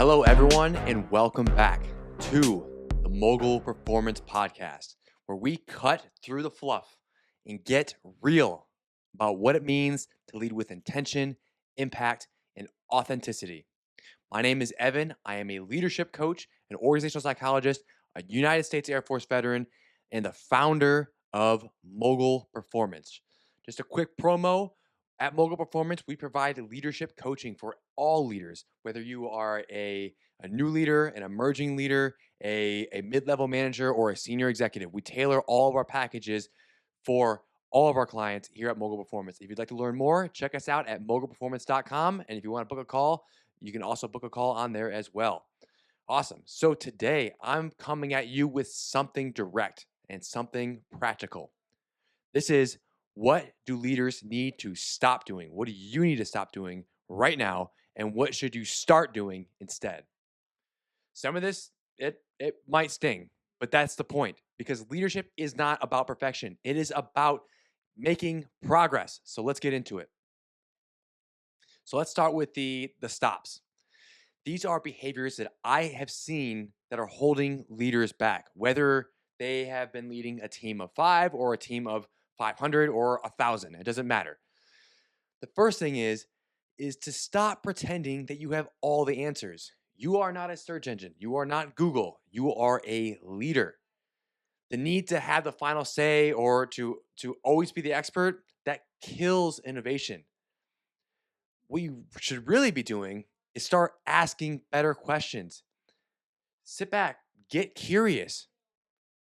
Hello, everyone, and welcome back to the Mogul Performance Podcast, where we cut through the fluff and get real about what it means to lead with intention, impact, and authenticity. My name is Evan. I am a leadership coach, an organizational psychologist, a United States Air Force veteran, and the founder of Mogul Performance. Just a quick promo. At Mogul Performance, we provide leadership coaching for all leaders, whether you are a new leader, an emerging leader, a mid-level manager, or a senior executive. We tailor all of our packages for all of our clients here at Mogul Performance. If you'd like to learn more, check us out at mogulperformance.com. And if you want to book a call, you can also book a call on there as well. Awesome. So today, I'm coming at you with something direct and something practical. This is, what do leaders need to stop doing? What do you need to stop doing right now? And what should you start doing instead? Some of this, it might sting, but that's the point, because leadership is not about perfection. It is about making progress. So let's get into it. So let's start with the stops. These are behaviors that I have seen that are holding leaders back, whether they have been leading a team of 5 or a team of 500 or 1,000. It doesn't matter. The first thing is to stop pretending that you have all the answers. You are not a search engine. You are not Google. You are a leader. The need to have the final say or to always be the expert, that kills innovation. What you should really be doing is start asking better questions. Sit back, get curious,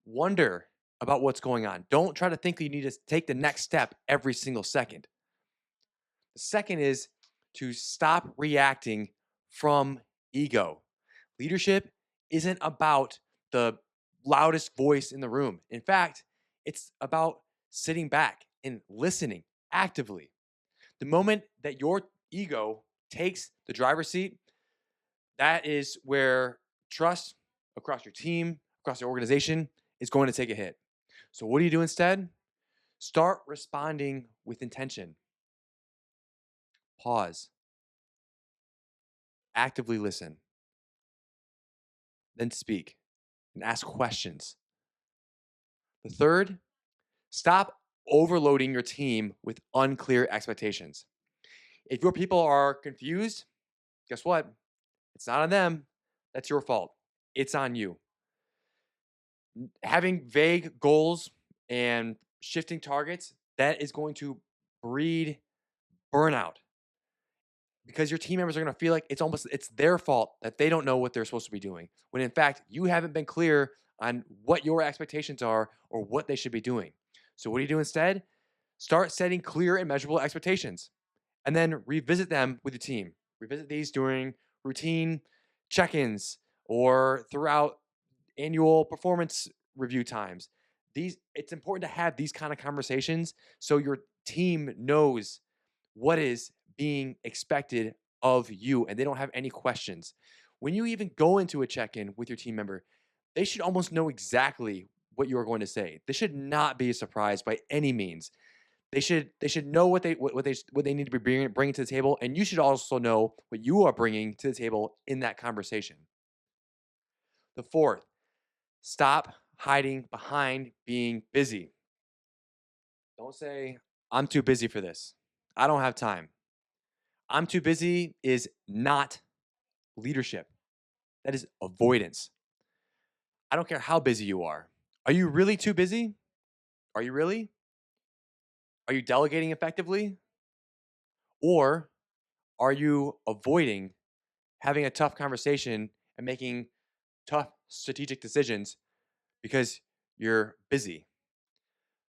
wonder about what's going on. Don't try to think you need to take the next step every single second. The second is to stop reacting from ego. Leadership isn't about the loudest voice in the room. In fact, it's about sitting back and listening actively. The moment that your ego takes the driver's seat, that is where trust across your team, across your organization is going to take a hit. So what do you do instead? Start responding with intention. Pause. Actively listen. Then speak and ask questions. The third, stop overloading your team with unclear expectations. If your people are confused, guess what? It's not on them. That's your fault. It's on you. Having vague goals and shifting targets, that is going to breed burnout, because your team members are going to feel like it's their fault that they don't know what they're supposed to be doing, when in fact you haven't been clear on what your expectations are or what they should be doing. So what do you do instead? Start setting clear and measurable expectations, and then revisit them with your team. Revisit these during routine check-ins or throughout annual performance review times. It's important to have these kind of conversations so your team knows what is being expected of you and they don't have any questions. When you even go into a check-in with your team member, they should almost know exactly what you are going to say. This should not be a surprise by any means. They should know what they need to be bringing to the table, and you should also know what you are bringing to the table in that conversation. The fourth, stop hiding behind being busy. Don't say, I'm too busy for this. I don't have time. I'm too busy is not leadership. That is avoidance. I don't care how busy you are. Are you really too busy? Are you really? Are you delegating effectively? Or are you avoiding having a tough conversation and making tough strategic decisions because you're busy?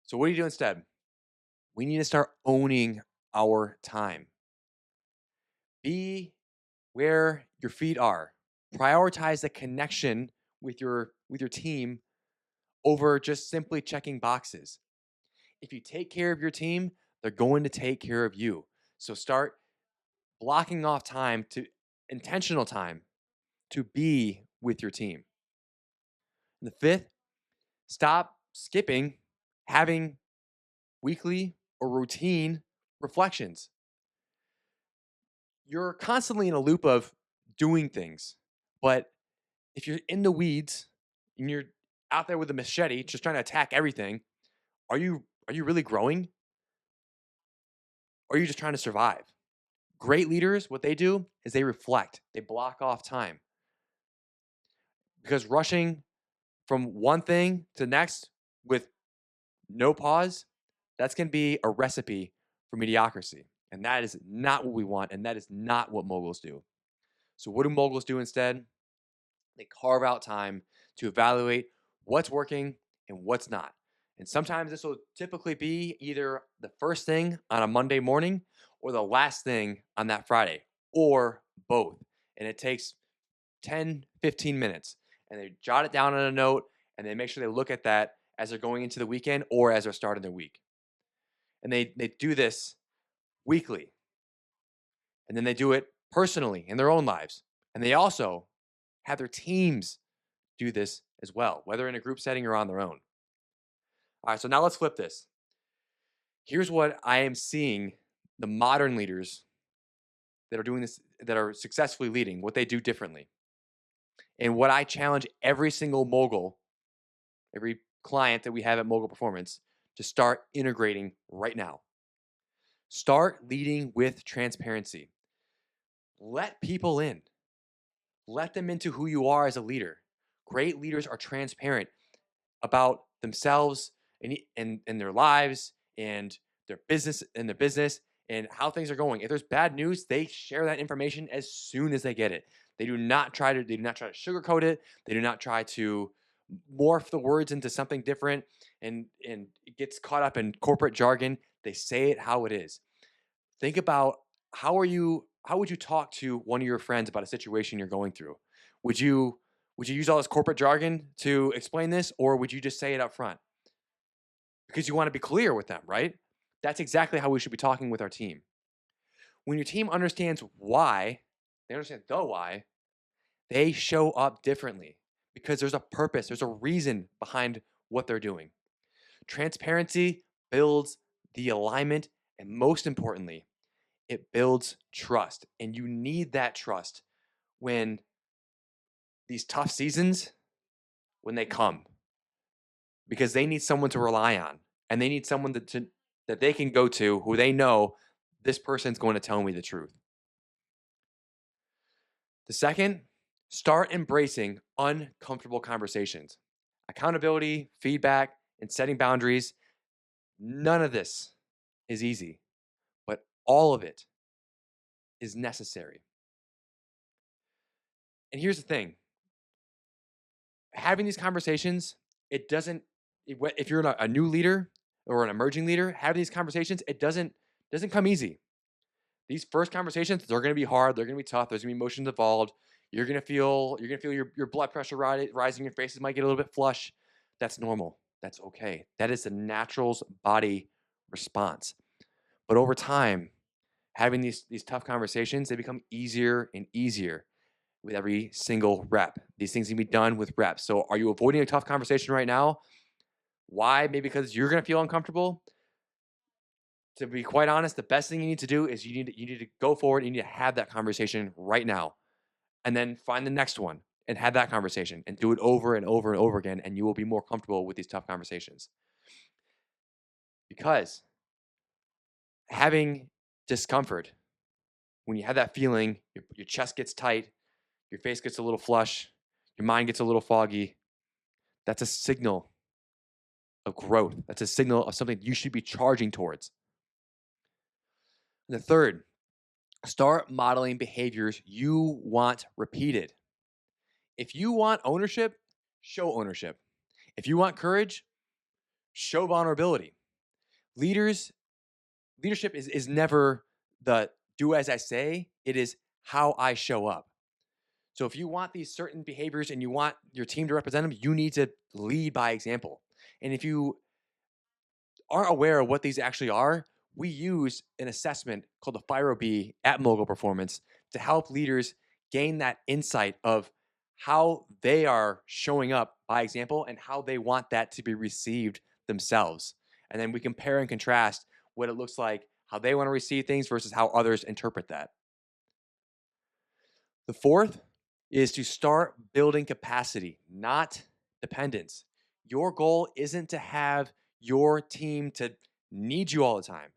So what do you do instead? We need to start owning our time. Be where your feet are. Prioritize the connection with your team over just simply checking boxes. If you take care of your team, they're going to take care of you. So start blocking off time, to intentional time, to be with your team. And the fifth, stop skipping having weekly or routine reflections. You're constantly in a loop of doing things, But if you're in the weeds and you're out there with a machete just trying to attack everything, are you really growing? Or are you just trying to survive? Great leaders, what they do is they reflect. They block off time. Because rushing from one thing to the next with no pause, that's going to be a recipe for mediocrity. And that is not what we want. And that is not what moguls do. So, what do moguls do instead? They carve out time to evaluate what's working and what's not. And sometimes this will typically be either the first thing on a Monday morning or the last thing on that Friday, or both. And it takes 10, 15 minutes. And they jot it down on a note and they make sure they look at that as they're going into the weekend or as they're starting their week. And they do this weekly. And then they do it personally in their own lives. And they also have their teams do this as well, whether in a group setting or on their own. All right, so now let's flip this. Here's what I am seeing the modern leaders that are doing this, that are successfully leading, what they do differently. And what I challenge every single mogul, every client that we have at Mogul Performance to start integrating right now. Start leading with transparency. Let people in. Let them into who you are as a leader. Great leaders are transparent about themselves and their lives and their business and how things are going. If there's bad news, they share that information as soon as they get it. They do not try to sugarcoat it. They do not try to morph the words into something different and it gets caught up in corporate jargon. They say it how it is. Think about how would you talk to one of your friends about a situation you're going through? Would you use all this corporate jargon to explain this, or would you just say it up front? Because you want to be clear with them, right? That's exactly how we should be talking with our team. When your team understands why, they understand the why, they show up differently because there's a purpose, there's a reason behind what they're doing. Transparency builds the alignment, and most importantly, it builds trust. And you need that trust when these tough seasons, when they come, because they need someone to rely on and they need someone that they can go to who they know this person's going to tell me the truth. The second, start embracing uncomfortable conversations. Accountability, feedback, and setting boundaries. None of this is easy, but all of it is necessary. And here's the thing. Having these conversations, it doesn't, if you're a new leader or an emerging leader, having these conversations, it doesn't come easy. These first conversations, they're going to be hard. They're going to be tough. There's going to be emotions involved. You're going to feel your blood pressure rising. Your faces might get a little bit flush. That's normal. That's okay. That is the natural's body response. But over time, having these tough conversations, they become easier and easier with every single rep. These things can be done with reps. So are you avoiding a tough conversation right now? Why? Maybe because you're going to feel uncomfortable. To be quite honest, the best thing you need to do is you need to go forward. You need to have that conversation right now, and then find the next one and have that conversation and do it over and over and over again, and you will be more comfortable with these tough conversations. Because having discomfort, when you have that feeling, your chest gets tight, your face gets a little flush, your mind gets a little foggy, that's a signal of growth. That's a signal of something you should be charging towards. And the third, start modeling behaviors you want repeated. If you want ownership, show ownership. If you want courage, show vulnerability. Leadership is never the do as I say, it is how I show up. So if you want these certain behaviors and you want your team to represent them, you need to lead by example. And if you aren't aware of what these actually are, we use an assessment called the FIRO-B at Mogul Performance to help leaders gain that insight of how they are showing up by example and how they want that to be received themselves. And then we compare and contrast what it looks like, how they want to receive things versus how others interpret that. The fourth is to start building capacity, not dependence. Your goal isn't to have your team to need you all the time.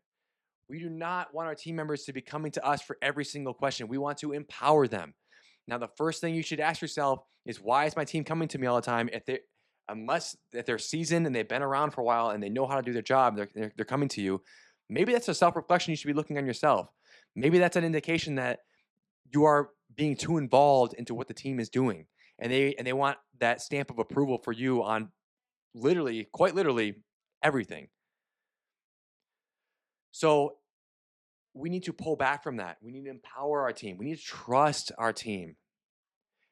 We do not want our team members to be coming to us for every single question. We want to empower them. Now, the first thing you should ask yourself is, why is my team coming to me all the time? If they're seasoned and they've been around for a while and they know how to do their job, they're coming to you. Maybe that's a self-reflection you should be looking on yourself. Maybe that's an indication that you are being too involved into what the team is doing, and they want that stamp of approval for you on quite literally everything. So we need to pull back from that. We need to empower our team. We need to trust our team.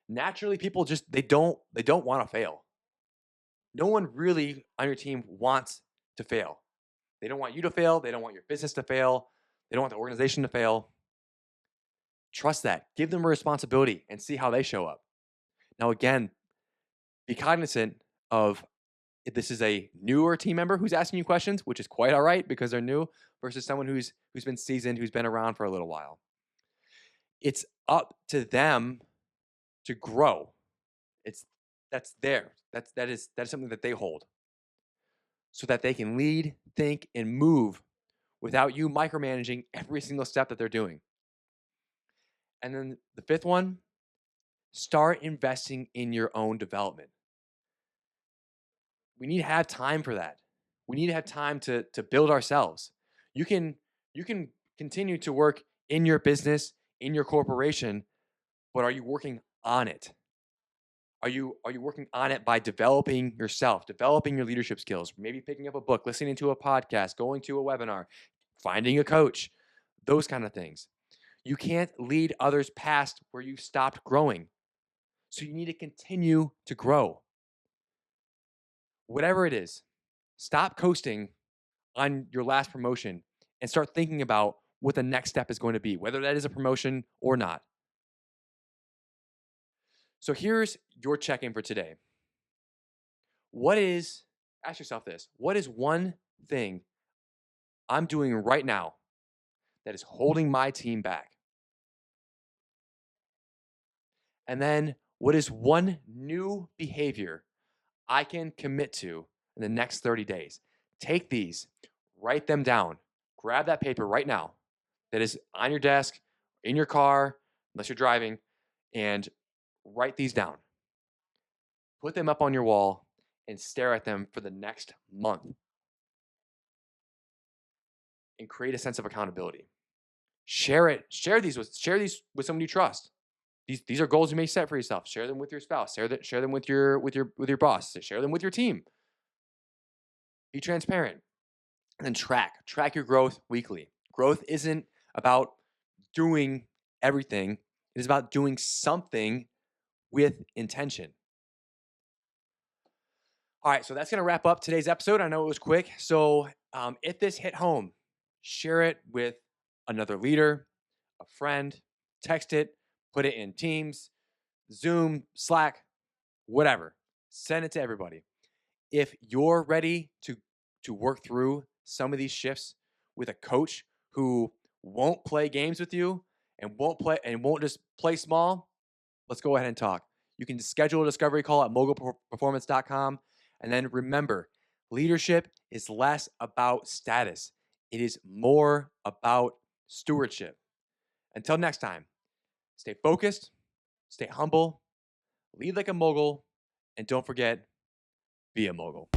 Naturally, people they don't want to fail. No one really on your team wants to fail. They don't want you to fail. They don't want your business to fail. They don't want the organization to fail. Trust that. Give them a responsibility and see how they show up. Now, again, be cognizant of if this is a newer team member who's asking you questions, which is quite all right because they're new, versus someone who's been seasoned, who's been around for a little while. It's up to them to grow. That's something that they hold, so that they can lead, think, and move without you micromanaging every single step that they're doing. And then the fifth one, start investing in your own development. We need to have time for that. We need to have time to build ourselves. You can continue to work in your business, in your corporation, but are you working on it? Are you working on it by developing yourself, developing your leadership skills, maybe picking up a book, listening to a podcast, going to a webinar, finding a coach, those kind of things. You can't lead others past where you stopped growing. So you need to continue to grow. Whatever it is, stop coasting on your last promotion and start thinking about what the next step is going to be, whether that is a promotion or not. So here's your check-in for today. Ask yourself this, what is one thing I'm doing right now that is holding my team back? And then what is one new behavior I can commit to in the next 30 days? Take these, write them down, grab that paper right now that is on your desk, in your car, unless you're driving, and write these down. Put them up on your wall and stare at them for the next month and create a sense of accountability. Share these with someone you trust. These are goals you may set for yourself. Share them with your spouse. Share them with your boss. Share them with your team. Be transparent. And then track your growth weekly. Growth isn't about doing everything. It is about doing something with intention. All right, so that's going to wrap up today's episode. I know it was quick. So if this hit home, share it with another leader, a friend, text it, put it in Teams, Zoom, Slack, whatever. Send it to everybody. If you're ready to work through some of these shifts with a coach who won't play games with you and won't just play small, let's go ahead and talk. You can schedule a discovery call at mogulperformance.com. And then remember, leadership is less about status. It is more about stewardship. Until next time, stay focused, stay humble, lead like a mogul, and don't forget, be a mogul.